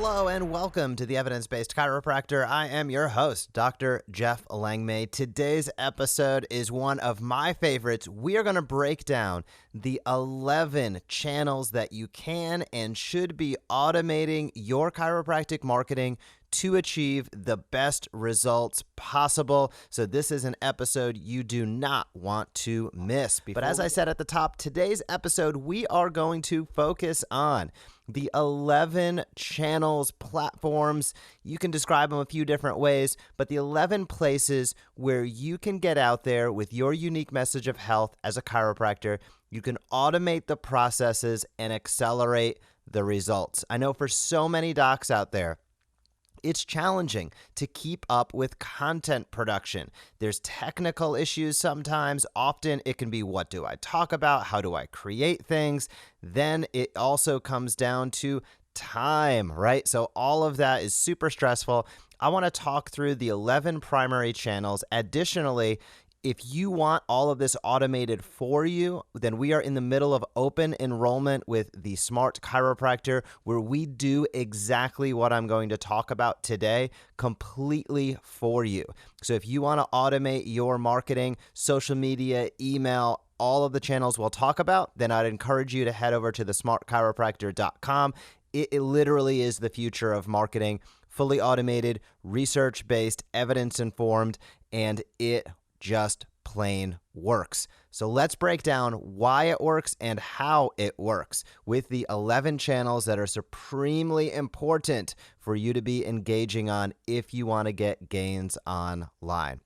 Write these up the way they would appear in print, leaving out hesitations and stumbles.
Hello and welcome to the Evidence Based Chiropractor. I am your host, Dr. Jeff Langmaid. Today's episode is one of my favorites. We are going to break down the 11 channels that you can and should be automating your chiropractic marketing to achieve the best results possible. So this is an episode you do not want to miss. But as I said at the top, today's episode, we are going to focus on the 11 channels, platforms. You can describe them a few different ways, but the 11 places where you can get out there with your unique message of health as a chiropractor. You can automate the processes and accelerate the results. I know for so many docs out there, it's challenging to keep up with content production. There's technical issues sometimes. Often it can be, what do I talk about? How do I create things? Then it also comes down to time, right? So all of that is super stressful. I want to talk through the 11 primary channels. Additionally, if you want all of this automated for you, then we are in the middle of open enrollment with the Smart Chiropractor, where we do exactly what I'm going to talk about today completely for you. So if you want to automate your marketing, social media, email, all of the channels we'll talk about, then I'd encourage you to head over to thesmartchiropractor.com. It literally is the future of marketing, fully automated, research-based, evidence-informed, and it just plain works. So let's break down why it works and how it works with the 11 channels that are supremely important for you to be engaging on if you want to get gains online.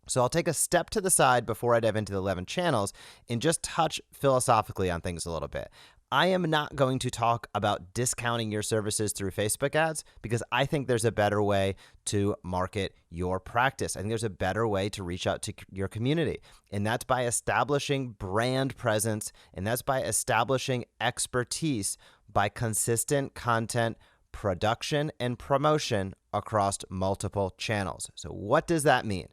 So I'll take a step to the side before I dive into the 11 channels and just touch philosophically on things a little bit. I am not going to talk about discounting your services through Facebook ads because I think there's a better way to market your practice. I think there's a better way to reach out to your community, and that's by establishing brand presence, and that's by establishing expertise by consistent content production and promotion across multiple channels. So what does that mean?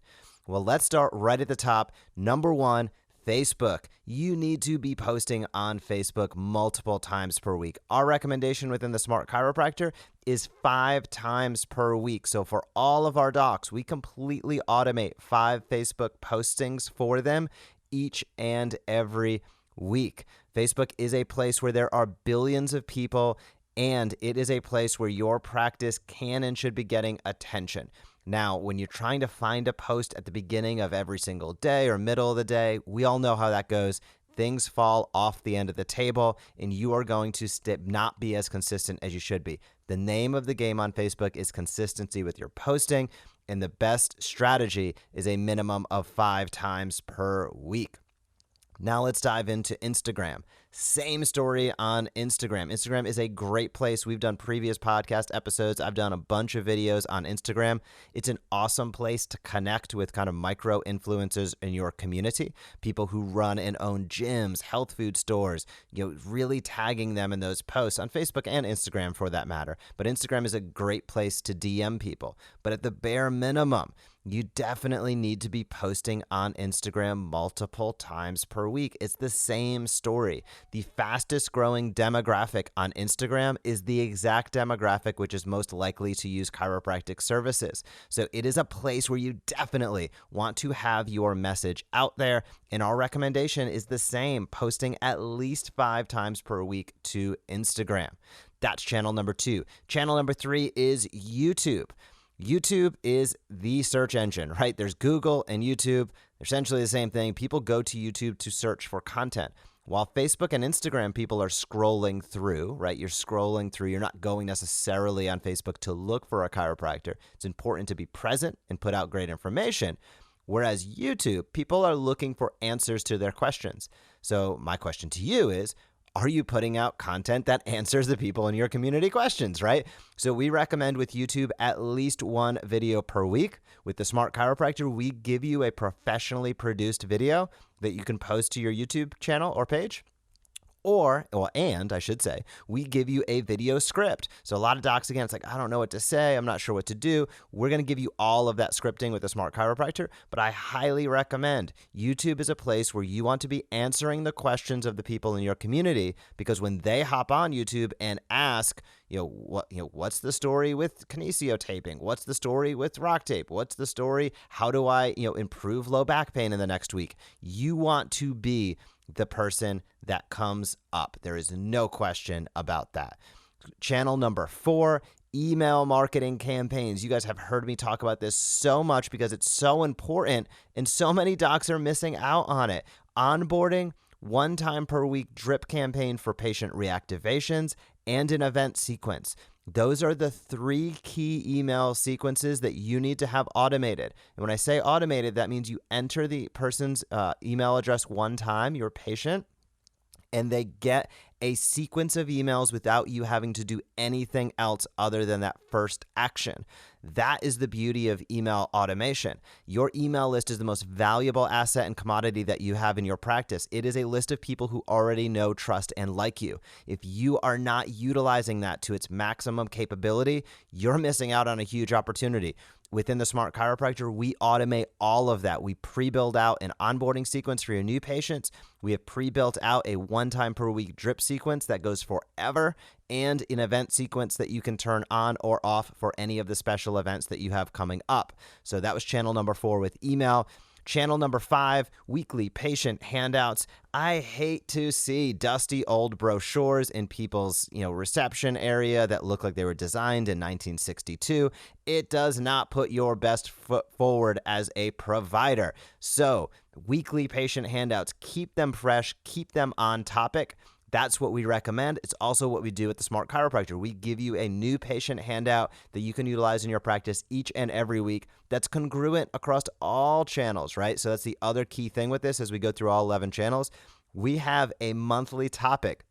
Well, let's start right at the top. Number one, Facebook. You need to be posting on Facebook multiple times per week. Our recommendation within the Smart Chiropractor is 5 times per week. So for all of our docs, we completely automate 5 Facebook postings for them each and every week. Facebook is a place where there are billions of people, and it is a place where your practice can and should be getting attention. Now, when you're trying to find a post at the beginning of every single day or middle of the day, we all know how that goes. Things fall off the end of the table, and you are going to not be as consistent as you should be. The name of the game on Facebook is consistency with your posting, and the best strategy is a minimum of 5 times per week. Now let's dive into Instagram. Same story on Instagram. Instagram is a great place. We've done previous podcast episodes. I've done a bunch of videos on Instagram. It's an awesome place to connect with kind of micro influencers in your community, people who run and own gyms, health food stores, really tagging them in those posts on Facebook and Instagram for that matter. But Instagram is a great place to DM people. But at the bare minimum, you definitely need to be posting on Instagram multiple times per week. It's the same story. The fastest growing demographic on Instagram is the exact demographic which is most likely to use chiropractic services. So it is a place where you definitely want to have your message out there. And our recommendation is the same, posting at least 5 times per week to Instagram. That's channel number 2. Channel number 3 is YouTube. YouTube is the search engine, right? There's Google and YouTube. They're essentially the same thing. People go to YouTube to search for content. While Facebook and Instagram, people are scrolling through, right? You're scrolling through. You're not going necessarily on Facebook to look for a chiropractor. It's important to be present and put out great information. Whereas YouTube, people are looking for answers to their questions. So my question to you is, are you putting out content that answers the people in your community questions, right? So we recommend with YouTube at least 1 video per week. With the Smart Chiropractor, we give you a professionally produced video that you can post to your YouTube channel or page. And I should say, we give you a video script. So a lot of docs, again, it's like, I don't know what to say. I'm not sure what to do. We're going to give you all of that scripting with the Smart Chiropractor, but I highly recommend YouTube is a place where you want to be answering the questions of the people in your community, because when they hop on YouTube and ask, what's the story with kinesio taping? What's the story with rock tape? What's the story? How do I, improve low back pain in the next week? You want to be the person that comes up. There is no question about that. Channel number 4, email marketing campaigns. You guys have heard me talk about this so much because it's so important and so many docs are missing out on it. Onboarding, 1 time per week drip campaign for patient reactivations, and an event sequence. Those are the 3 key email sequences that you need to have automated. And when I say automated, that means you enter the person's email address 1 time, your patient, and they get a sequence of emails without you having to do anything else other than that first action. That is the beauty of email automation. Your email list is the most valuable asset and commodity that you have in your practice. It is a list of people who already know, trust, and like you. If you are not utilizing that to its maximum capability, you're missing out on a huge opportunity. Within the Smart Chiropractor, we automate all of that. We pre-build out an onboarding sequence for your new patients. We have pre-built out a 1 time per week drip sequence that goes forever, and an event sequence that you can turn on or off for any of the special events that you have coming up. So that was channel number 4 with email. Channel number 5, weekly patient handouts. I hate to see dusty old brochures in people's, reception area that look like they were designed in 1962. It does not put your best foot forward as a provider. So, weekly patient handouts, keep them fresh, keep them on topic. That's what we recommend. It's also what we do at the Smart Chiropractor. We give you a new patient handout that you can utilize in your practice each and every week that's congruent across all channels, right? So that's the other key thing with this as we go through all 11 channels. We have a monthly topic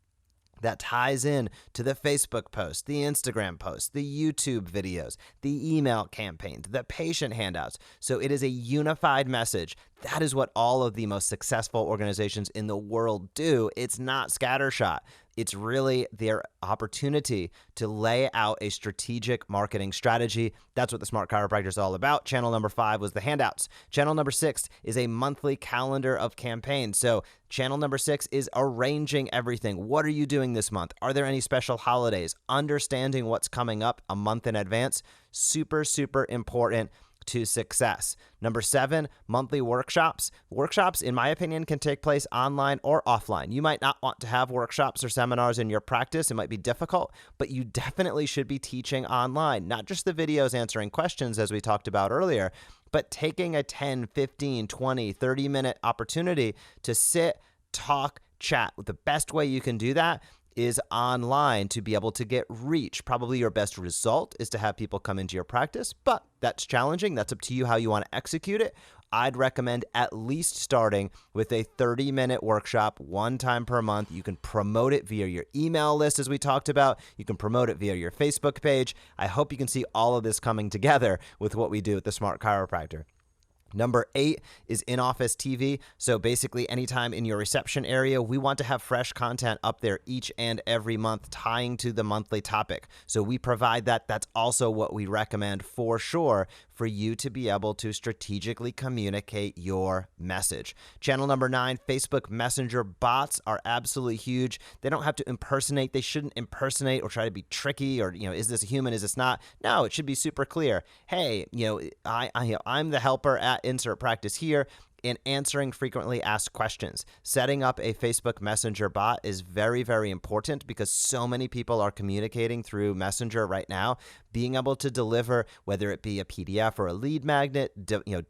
that ties in to the Facebook post, the Instagram post, the YouTube videos, the email campaigns, the patient handouts. So it is a unified message. That is what all of the most successful organizations in the world do. It's not scattershot. It's really their opportunity to lay out a strategic marketing strategy. That's what the Smart Chiropractor is all about. Channel number 5 was the handouts. Channel number 6 is a monthly calendar of campaigns. So channel number 6 is arranging everything. What are you doing this month? Are there any special holidays? Understanding what's coming up a month in advance. Super, super important to success. Number 7, monthly workshops. Workshops, in my opinion, can take place online or offline. You might not want to have workshops or seminars in your practice. It might be difficult, but you definitely should be teaching online, not just the videos answering questions as we talked about earlier, but taking a 10, 15, 20, 30-minute opportunity to sit, talk, chat. The best way you can do that is online to be able to get reach. Probably your best result is to have people come into your practice, but that's challenging. That's up to you how you want to execute it. I'd recommend at least starting with a 30-minute workshop 1 time per month. You can promote it via your email list, as we talked about. You can promote it via your Facebook page. I hope you can see all of this coming together with what we do at the Smart Chiropractor. Number 8 is in-office TV. So basically anytime in your reception area, we want to have fresh content up there each and every month tying to the monthly topic. So we provide that. That's also what we recommend for sure for you to be able to strategically communicate your message. Channel number 9, Facebook Messenger bots are absolutely huge. They don't have to impersonate. They shouldn't impersonate or try to be tricky or, is this a human? Is this not? No, it should be super clear. Hey, I'm the helper at insert practice here in answering frequently asked questions. Setting up a Facebook Messenger bot is very, very important because so many people are communicating through Messenger right now. Being able to deliver, whether it be a PDF or a lead magnet,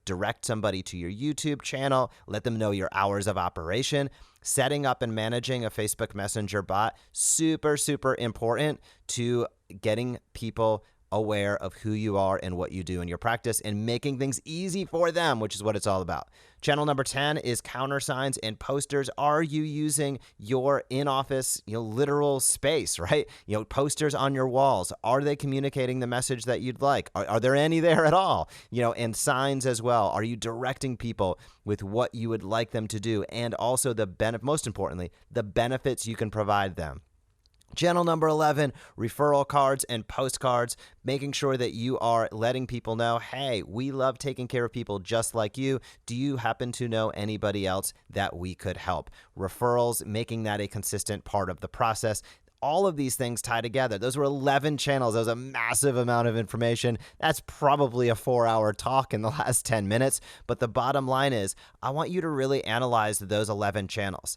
direct somebody to your YouTube channel, let them know your hours of operation. Setting up and managing a Facebook Messenger bot, super, super important to getting people aware of who you are and what you do in your practice and making things easy for them, which is what it's all about. Channel number 10 is countersigns and posters. Are you using your in-office, literal space, right? Posters on your walls. Are they communicating the message that you'd like? Are there any there at all? And signs as well. Are you directing people with what you would like them to do? And also most importantly, the benefits you can provide them. Channel number 11, referral cards and postcards, making sure that you are letting people know, hey, we love taking care of people just like you. Do you happen to know anybody else that we could help? Referrals, making that a consistent part of the process. All of these things tie together. Those were 11 channels. That was a massive amount of information. That's probably a 4-hour talk in the last 10 minutes. But the bottom line is, I want you to really analyze those 11 channels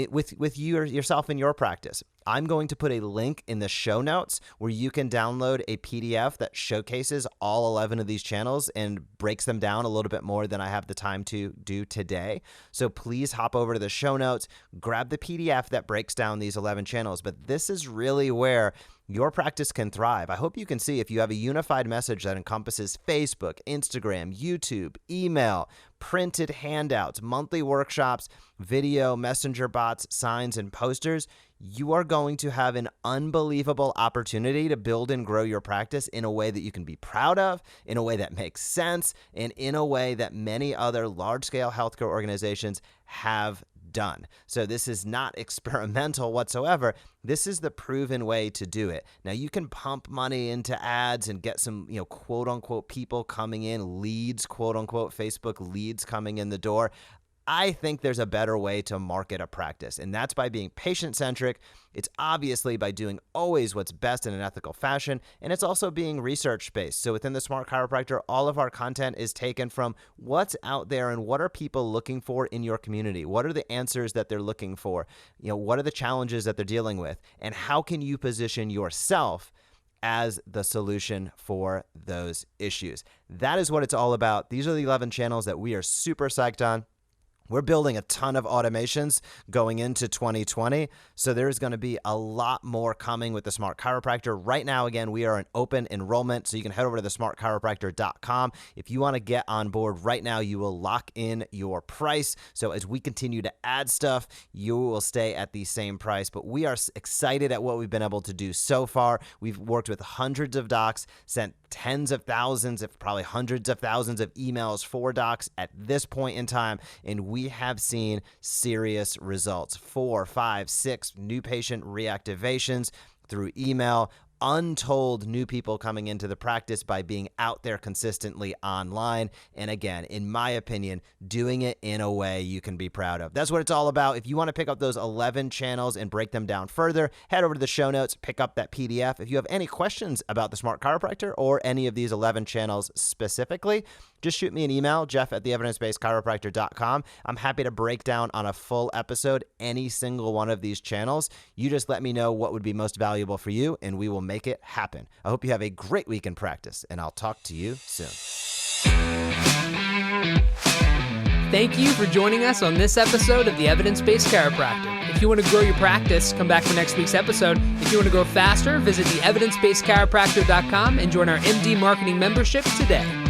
with yourself in your practice. I'm going to put a link in the show notes where you can download a PDF that showcases all 11 of these channels and breaks them down a little bit more than I have the time to do today. So please hop over to the show notes, grab the PDF that breaks down these 11 channels. But this is really where your practice can thrive. I hope you can see if you have a unified message that encompasses Facebook, Instagram, YouTube, email, printed handouts, monthly workshops, video, messenger bots, signs, and posters, you are going to have an unbelievable opportunity to build and grow your practice in a way that you can be proud of, in a way that makes sense, and in a way that many other large-scale healthcare organizations have done. So this is not experimental whatsoever. This is the proven way to do it. Now, you can pump money into ads and get some, quote unquote people coming in, leads, quote unquote Facebook leads coming in the door. I think there's a better way to market a practice, and that's by being patient-centric. It's obviously by doing always what's best in an ethical fashion, and it's also being research-based. So within the Smart Chiropractor, all of our content is taken from what's out there and what are people looking for in your community? What are the answers that they're looking for? What are the challenges that they're dealing with? And how can you position yourself as the solution for those issues? That is what it's all about. These are the 11 channels that we are super psyched on. We're building a ton of automations going into 2020, so there's going to be a lot more coming with the Smart Chiropractor. Right now, again, we are in open enrollment, so you can head over to thesmartchiropractor.com. If you want to get on board right now, you will lock in your price. So as we continue to add stuff, you will stay at the same price. But we are excited at what we've been able to do so far. We've worked with hundreds of docs, sent tens of thousands, if probably hundreds of thousands of emails for docs at this point in time, and we have seen serious results. 4, 5, 6 new patient reactivations through email, untold new people coming into the practice by being out there consistently online. And again, in my opinion, doing it in a way you can be proud of. That's what it's all about. If you want to pick up those 11 channels and break them down further, head over to the show notes, pick up that PDF. If you have any questions about the Smart Chiropractor or any of these 11 channels specifically, just shoot me an email, jeff@theevidencebasedchiropractor.com. I'm happy to break down on a full episode any single one of these channels. You just let me know what would be most valuable for you, and we will make it happen. I hope you have a great week in practice, and I'll talk to you soon. Thank you for joining us on this episode of the Evidence Based Chiropractor. If you want to grow your practice, come back for next week's episode. If you want to grow faster, visit theevidencebasedchiropractor.com and join our MD Marketing membership today.